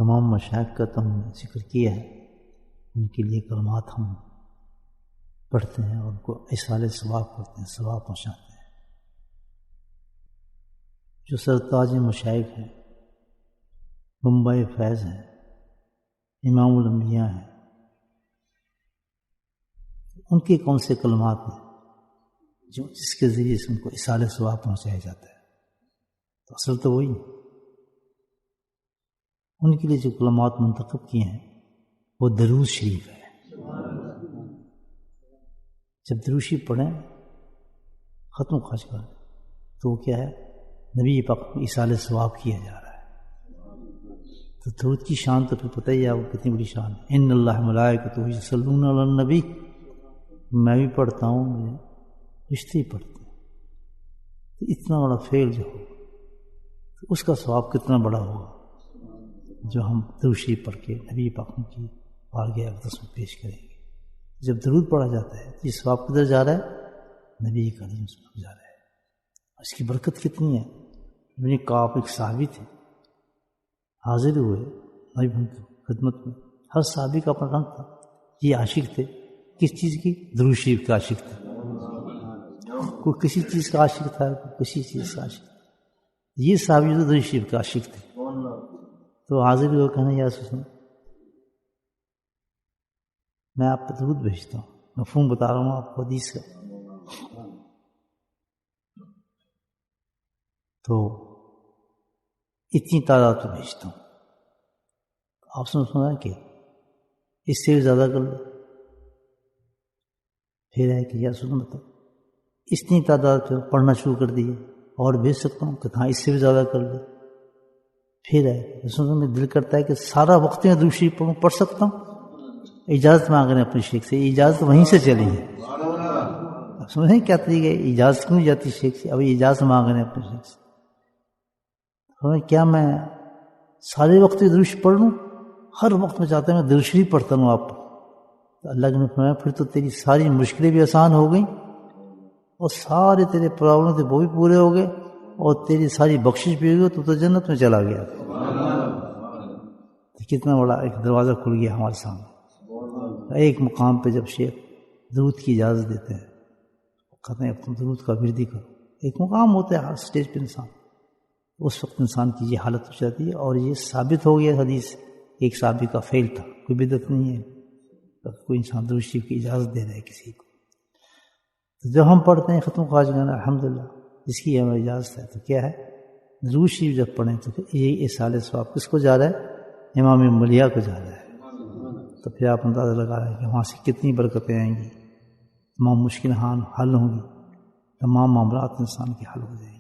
تمام مشائخ کا تو ہم نے ذکر کیا ہے، ان کے لیے کلمات ہم پڑھتے ہیں اور ان کو ایصال ثواب کرتے ہیں، ثواب پہنچاتے ہیں۔ جو سرتاج مشائخ ہیں، بمبئی فیض ہیں، امام الانبیاء ہیں، ان کے کون سے کلمات ہیں جو جس کے ذریعے سے ان کو ایصال ثواب پہنچایا جاتا ہے؟ تو اصل تو وہی ہے۔ ان کے لیے جو کلمات منتخب کیے ہیں وہ درود شریف ہے۔ جب درود شریف پڑھیں ختم خرچ کر تو وہ کیا ہے؟ نبی پاک کو ایصال ثواب کیا جا رہا ہے۔ تو درود کی شان تو پھر پتہ ہی ہے وہ کتنی بڑی شان ہے۔ ان اللہ ملائکتہ یصلون علی النبی، میں بھی پڑھتا ہوں، میرے رشتے ہی پڑھتے ہیں۔ تو اتنا بڑا فعل جو ہو تو اس کا ثواب کتنا بڑا ہوگا جو ہم درود شریف پڑھ کے نبی پاک کی بارگاہ اقدس میں پیش کریں گے۔ جب درود پڑھا جاتا ہے تو یہ ثواب کدھر جا رہا ہے؟ نبی کریم صلی اللہ علیہ وسلم جا رہا ہے۔ اس کی برکت کتنی ہے۔ ابن کعب ایک صحابی تھے، حاضر ہوئے نبی کی خدمت میں۔ ہر صحابی کا اپنا رنگ تھا۔ یہ عاشق تھے کس چیز کی؟ درود شریف کا عاشق تھے۔ کوئی کسی چیز کا عاشق تھا، کوئی کسی چیز کا عاشق تھا۔ یہ صحابی تو درود شریف کا عاشق تھے۔ تو حاضر ہوئے کہنا یا رسول اللہ میں آپ کو درود بھیجتا ہوں، مفہوم بتا رہا ہوں آپ کو حدیث کا۔ تو اتنی تعداد تو بھیجتا ہوں۔ آپ سنا کہ اس سے بھی زیادہ کر لو، پھر ہے کہ یا رسول اللہ مطلب اتنی تعداد پہ پڑھنا شروع کر دیے اور بھیج سکتا ہوں کہ ہاں اس سے بھی زیادہ کر لو۔ پھر ہے رسول اللہ میں دل کرتا ہے کہ سارا وقت میں درود شریف پڑھ سکتا ہوں۔ اجازت مانگ رہے ہیں اپنے شیخ سے، اجازت وہیں سے چلی ہے۔ اب سمجھیں کیا طریقہ ہے، اجازت کیوں جاتی شیخ سے؟ ابھی اجازت مانگ رہے ہیں اپنے شیخ سے۔ کیا میں سارے وقت میں درود شریف پڑھ لوں؟ ہر وقت میں چاہتا ہوں میں درود شریف پڑھتا ہوں آپ پر۔ تو اللہ نے فرمایا پھر تو تیری ساری مشکلیں بھی آسان ہو گئیں اور سارے تیرے پرابلم تھے وہ بھی پورے ہو گئے اور تیری ساری بخشش بھی ہوئی، تو جنت میں چلا گیا۔ کتنا بڑا ایک دروازہ کھل گیا ہمارے سامنے۔ ایک مقام پہ جب شیخ درود کی اجازت دیتے ہیں، کہتے ہیں اب تم درود کا وردی کرو۔ ایک مقام ہوتا ہے ہر اسٹیج پہ انسان، اس وقت انسان کی یہ حالت ہو جاتی ہے۔ اور یہ ثابت ہو گیا حدیث، ایک صحابی کا فعل تھا، کوئی بدعت نہیں ہے۔ کوئی انسان درود شریف کی اجازت دے رہا ہے کسی کو، تو جب ہم پڑھتے ہیں ختم خواج گانا الحمدللہ جس کی ہمیں اجازت ہے، تو کیا ہے درود شریف جب پڑھیں تو یہی ایصال ثواب کس کو جا رہا ہے؟ امام ملیہ کو جا رہا ہے۔ تو پھر آپ اندازہ لگا رہے ہیں کہ وہاں سے کتنی برکتیں آئیں گی، تمام مشکل حل ہوں گی، تمام معاملات انسان کے حل ہو جائیں گے۔